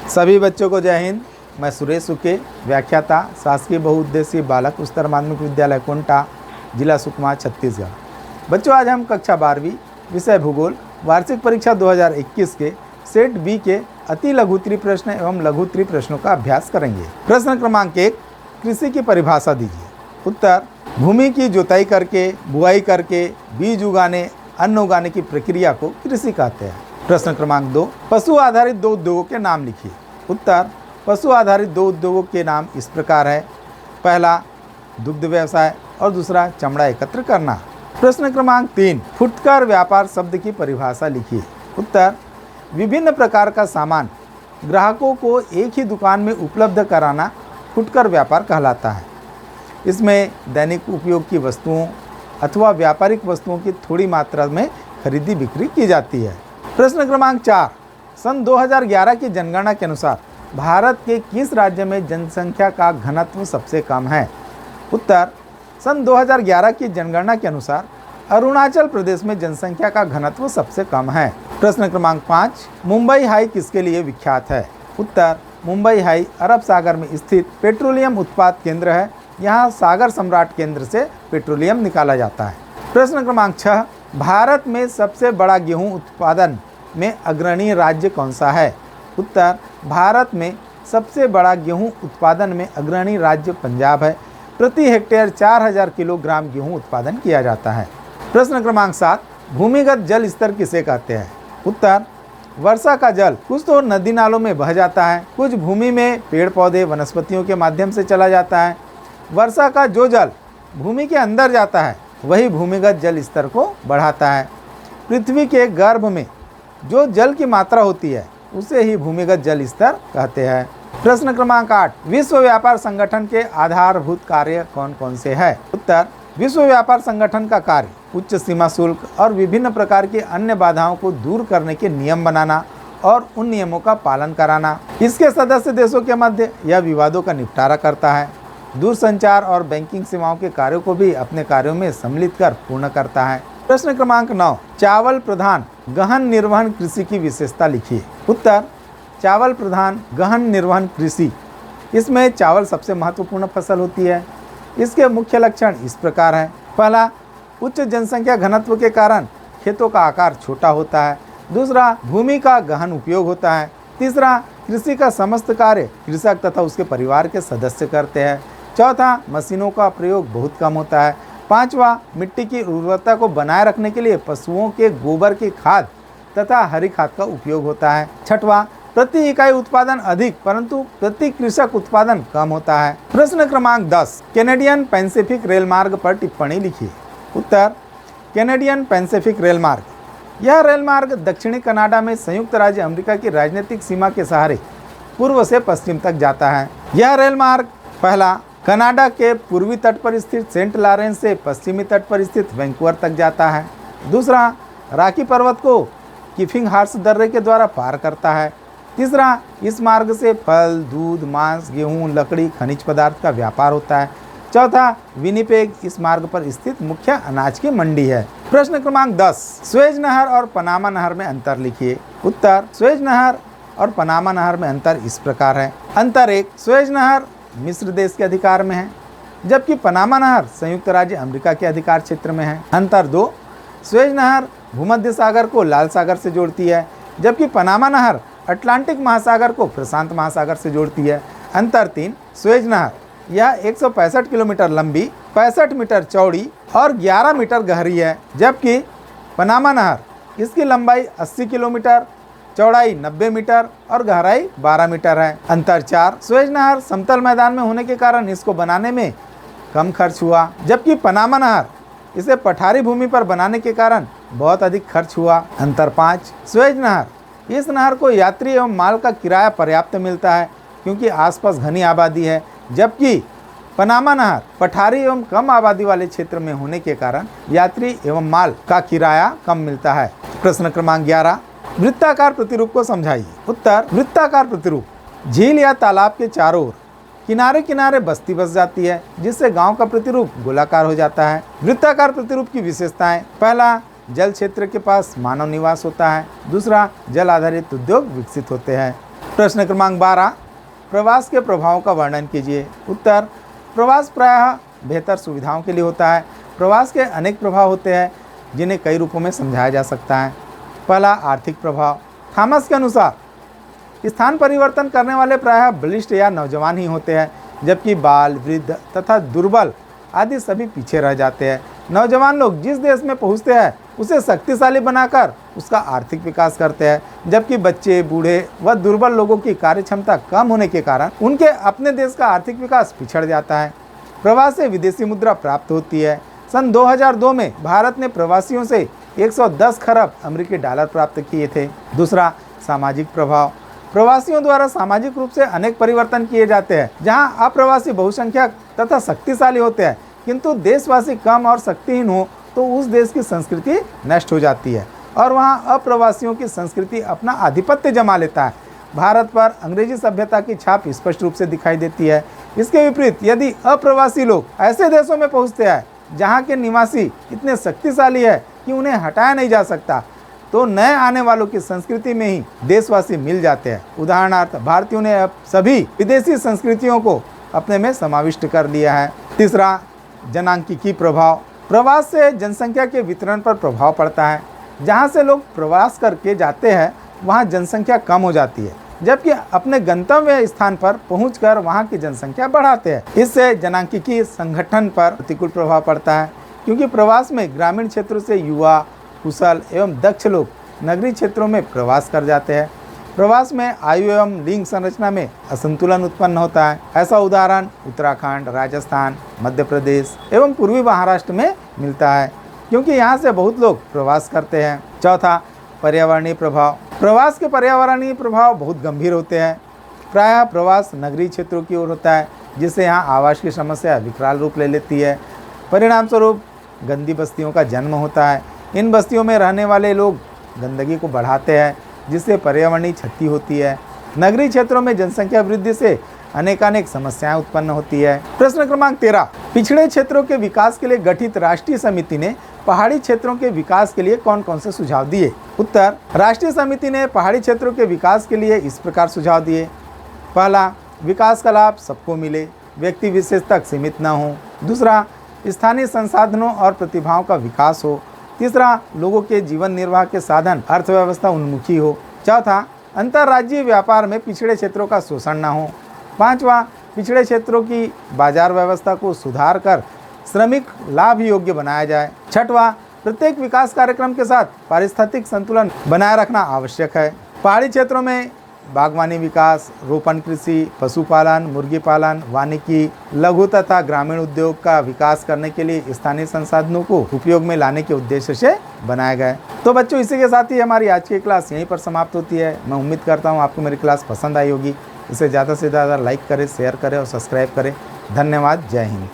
सभी बच्चों को जय हिंद। मैं सुरेश सुके, व्याख्याता, शासकीय बहुउद्देशीय बालक उच्चतर माध्यमिक विद्यालय कोंटा, जिला सुकमा, छत्तीसगढ़। बच्चों, आज हम कक्षा 12वीं विषय भूगोल वार्षिक परीक्षा 2021 के सेट बी के अति लघुत्तरीय प्रश्न एवं लघुत्तरीय प्रश्नों का अभ्यास करेंगे। प्रश्न क्रमांक 1, कृषि की परिभाषा दीजिए। उत्तर, भूमि की जुताई करके, बुआई करके, बीज उगाने, अन्न उगाने की प्रक्रिया को कृषि कहते हैं। प्रश्न क्रमांक 2, पशु आधारित दो उद्योगों के नाम लिखिए। उत्तर, पशु आधारित दो उद्योगों के नाम इस प्रकार है। पहला, दुग्ध व्यवसाय और दूसरा चमड़ा एकत्र करना। प्रश्न क्रमांक 3, फुटकर व्यापार शब्द की परिभाषा लिखिए। उत्तर, विभिन्न प्रकार का सामान ग्राहकों को एक ही दुकान में उपलब्ध कराना फुटकर व्यापार कहलाता है। इसमें दैनिक उपयोग की वस्तुओं अथवा व्यापारिक वस्तुओं की थोड़ी मात्रा में खरीदी बिक्री की जाती है। प्रश्न क्रमांक 4, सन 2011 की जनगणना के अनुसार भारत के किस राज्य में जनसंख्या का घनत्व सबसे कम है? उत्तर, सन 2011 की जनगणना के अनुसार अरुणाचल प्रदेश में जनसंख्या का घनत्व सबसे कम है। प्रश्न क्रमांक 5, मुंबई हाई किसके लिए विख्यात है? उत्तर, मुंबई हाई अरब सागर में स्थित पेट्रोलियम उत्पाद केंद्र है। यहाँ सागर सम्राट केंद्र से पेट्रोलियम निकाला जाता है। प्रश्न क्रमांक 6, भारत में सबसे बड़ा गेहूं उत्पादन में अग्रणी राज्य कौन सा है? उत्तर, भारत में सबसे बड़ा गेहूं उत्पादन में अग्रणी राज्य पंजाब है। प्रति हेक्टेयर 4000 किलोग्राम गेहूं उत्पादन किया जाता है। प्रश्न क्रमांक 7, भूमिगत जल स्तर किसे कहते हैं? उत्तर, वर्षा का जल कुछ तो नदी नालों में बह जाता है, कुछ भूमि में पेड़ पौधे वनस्पतियों के माध्यम से चला जाता है। वर्षा का जो जल भूमि के अंदर जाता है वही भूमिगत जल स्तर को बढ़ाता है। पृथ्वी के गर्भ में जो जल की मात्रा होती है उसे ही भूमिगत जल स्तर कहते हैं। प्रश्न क्रमांक 8, विश्व व्यापार संगठन के आधारभूत कार्य कौन कौन से है? उत्तर, विश्व व्यापार संगठन का कार्य उच्च सीमा शुल्क और विभिन्न प्रकार की अन्य बाधाओं को दूर करने के नियम बनाना और उन नियमों का पालन कराना। इसके सदस्य देशों के मध्य यह विवादों का निपटारा करता है। दूरसंचार और बैंकिंग सेवाओं के कार्यों को भी अपने कार्यों में सम्मिलित कर पूर्ण करता है। प्रश्न क्रमांक 9, चावल प्रधान गहन निर्वहन कृषि की विशेषता लिखिए। उत्तर, चावल प्रधान गहन निर्वहन कृषि, इसमें चावल सबसे महत्वपूर्ण फसल होती है। इसके मुख्य लक्षण इस प्रकार हैं। पहला, उच्च जनसंख्या घनत्व के कारण खेतों का आकार छोटा होता है। दूसरा, भूमि का गहन उपयोग होता है। तीसरा, कृषि का समस्त कार्य कृषक तथा उसके परिवार के सदस्य करते हैं। चौथा, मशीनों का प्रयोग बहुत कम होता है। पांचवा, मिट्टी की उर्वरता को बनाए रखने के लिए पशुओं के गोबर की खाद तथा हरी खाद का उपयोग होता है। छठवां, प्रति इकाई उत्पादन अधिक परंतु प्रति कृषक उत्पादन कम होता है। प्रश्न क्रमांक 10, कैनेडियन पैसिफिक रेल मार्ग पर टिप्पणी लिखिए। उत्तर, कैनेडियन पैसिफिक रेल मार्ग, यह रेल मार्ग दक्षिणी कनाडा में संयुक्त राज्य अमेरिका की राजनीतिक सीमा के सहारे पूर्व से पश्चिम तक जाता है। यह रेल मार्ग पहला, कनाडा के पूर्वी तट पर स्थित सेंट लॉरेंस से पश्चिमी तट पर स्थित वैंकूवर तक जाता है। दूसरा, रॉकी पर्वत को किफिंग हार्स दर्रे के द्वारा पार करता है। तीसरा, इस मार्ग से फल, दूध, मांस, गेहूं, लकड़ी, खनिज पदार्थ का व्यापार होता है। चौथा, विनिपेग इस मार्ग पर स्थित मुख्य अनाज की मंडी है। प्रश्न क्रमांक 10, स्वेज नहर और पनामा नहर में अंतर लिखिए। उत्तर, स्वेज नहर और पनामा नहर में अंतर इस प्रकार है। अंतर 1, स्वेज नहर मिस्र देश के अधिकार में है, जबकि पनामा नहर संयुक्त राज्य अमेरिका के अधिकार क्षेत्र में है। अंतर 2, स्वेज नहर भूमध्य सागर को लाल सागर से जोड़ती है, जबकि पनामा नहर अटलांटिक महासागर को प्रशांत महासागर से जोड़ती है। अंतर 3, स्वेज नहर यह 165 किलोमीटर लंबी, 65 मीटर चौड़ी और 11 मीटर गहरी है, जबकि पनामा नहर इसकी लंबाई 80 किलोमीटर, चौड़ाई 90 मीटर और गहराई 12 मीटर है। अंतर 4, स्वेज नहर समतल मैदान में होने के कारण इसको बनाने में कम खर्च हुआ, जबकि पनामा नहर इसे पठारी भूमि पर बनाने के कारण बहुत अधिक खर्च हुआ। अंतर 5, स्वेज नहर, इस नहर को यात्री एवं माल का किराया पर्याप्त मिलता है क्योंकि आसपास घनी आबादी है, जबकि पनामा नहर पठारी एवं कम आबादी वाले क्षेत्र में होने के कारण यात्री एवं माल का किराया कम मिलता है। प्रश्न क्रमांक 11, वृत्ताकार प्रतिरूप को समझाइए। उत्तर, वृत्ताकार प्रतिरूप झील या तालाब के चारों ओर किनारे किनारे बस्ती बस जाती है, जिससे गांव का प्रतिरूप गोलाकार हो जाता है। वृत्ताकार प्रतिरूप की विशेषताएं, पहला, जल क्षेत्र के पास मानव निवास होता है। दूसरा, जल आधारित उद्योग विकसित होते हैं। प्रश्न क्रमांक 12, प्रवास के प्रभावों का वर्णन कीजिए। उत्तर, प्रवास प्रायः बेहतर सुविधाओं के लिए होता है। प्रवास के अनेक प्रभाव होते हैं जिन्हें कई रूपों में समझाया जा सकता है। पहला, आर्थिक प्रभाव। थॉमस के अनुसार स्थान परिवर्तन करने वाले प्रायः बलिष्ठ या नौजवान ही होते हैं, जबकि बाल, वृद्ध तथा दुर्बल आदि सभी पीछे रह जाते हैं। नौजवान लोग जिस देश में पहुंचते हैं उसे शक्तिशाली बनाकर उसका आर्थिक विकास करते हैं, जबकि बच्चे, बूढ़े व दुर्बल लोगों की कार्य क्षमता कम होने के कारण उनके अपने देश का आर्थिक विकास पिछड़ जाता है। प्रवास से विदेशी मुद्रा प्राप्त होती है। सन 2002 में भारत ने प्रवासियों से 110 खरब अमेरिकी डॉलर प्राप्त किए थे। दूसरा, सामाजिक प्रभाव। प्रवासियों द्वारा सामाजिक रूप से अनेक परिवर्तन किए जाते हैं। जहां अप्रवासी बहुसंख्यक तथा शक्तिशाली होते हैं, किंतु देशवासी कम और शक्तिहीन हो तो उस देश की संस्कृति नष्ट हो जाती है और वहां अप्रवासियों की संस्कृति अपना आधिपत्य जमा लेता है। भारत पर अंग्रेजी सभ्यता की छाप स्पष्ट रूप से दिखाई देती है। इसके विपरीत यदि अप्रवासी लोग ऐसे देशों में पहुंचते हैं जहां के निवासी इतने शक्तिशाली है कि उन्हें हटाया नहीं जा सकता, तो नए आने वालों की संस्कृति में ही देशवासी मिल जाते हैं। उदाहरणार्थ, भारतीयों ने अब सभी विदेशी संस्कृतियों को अपने में समाविष्ट कर लिया है। तीसरा, जनांकीय प्रभाव। प्रवास से जनसंख्या के वितरण पर प्रभाव पड़ता है। जहां से लोग प्रवास करके जाते हैं वहां जनसंख्या कम हो जाती है, जबकि अपने गंतव्य स्थान पर पहुंचकर वहां की जनसंख्या बढ़ाते हैं। इससे जनांकीय संगठन पर प्रतिकूल प्रभाव पड़ता है, क्योंकि प्रवास में ग्रामीण क्षेत्रों से युवा, कुशल एवं दक्ष लोग नगरीय क्षेत्रों में प्रवास कर जाते हैं। प्रवास में आयु एवं लिंग संरचना में असंतुलन उत्पन्न होता है। ऐसा उदाहरण उत्तराखंड, राजस्थान, मध्य प्रदेश एवं पूर्वी महाराष्ट्र में मिलता है, क्योंकि यहाँ से बहुत लोग प्रवास करते हैं। चौथा, पर्यावरणीय प्रभाव। प्रवास के पर्यावरणीय प्रभाव बहुत गंभीर होते हैं। प्रायः प्रवास नगरीय क्षेत्रों की ओर होता है, जिससे यहाँ आवास की समस्या विकराल रूप ले लेती है। परिणाम स्वरूप गंदी बस्तियों का जन्म होता है। इन बस्तियों में रहने वाले लोग गंदगी को बढ़ाते हैं, जिससे पर्यावरणीय क्षति होती है। नगरीय क्षेत्रों में जनसंख्या वृद्धि से अनेकानेक समस्याएं उत्पन्न होती है। प्रश्न क्रमांक 13, पिछड़े क्षेत्रों के विकास के लिए गठित राष्ट्रीय समिति ने पहाड़ी क्षेत्रों के विकास के लिए कौन कौन से सुझाव दिए? उत्तर, राष्ट्रीय समिति ने पहाड़ी क्षेत्रों के विकास के लिए इस प्रकार सुझाव दिए। पहला, विकास का लाभ सबको मिले, व्यक्ति विशेष तक सीमित न हो। दूसरा, स्थानीय संसाधनों और प्रतिभाओं का विकास हो। तीसरा, लोगों के जीवन निर्वाह के साधन अर्थव्यवस्था उन्मुखी हो। चौथा, अंतर्राज्यीय व्यापार में पिछड़े क्षेत्रों का शोषण न हो। पांचवा, पिछड़े क्षेत्रों की बाजार व्यवस्था को सुधार कर श्रमिक लाभ योग्य बनाया जाए। छठवां, प्रत्येक विकास कार्यक्रम के साथ पारिस्थितिक संतुलन बनाए रखना आवश्यक है। पहाड़ी क्षेत्रों में बागवानी विकास, रोपण कृषि, पशुपालन, मुर्गी पालन, वानिकी, लघु तथा ग्रामीण उद्योग का विकास करने के लिए स्थानीय संसाधनों को उपयोग में लाने के उद्देश्य से बनाए गए। तो बच्चों, इसी के साथ ही हमारी आज की क्लास यहीं पर समाप्त होती है। मैं उम्मीद करता हूँ आपको मेरी क्लास पसंद आई होगी। इसे ज़्यादा से ज़्यादा लाइक करें, शेयर करें और सब्सक्राइब करें। धन्यवाद। जय हिंद।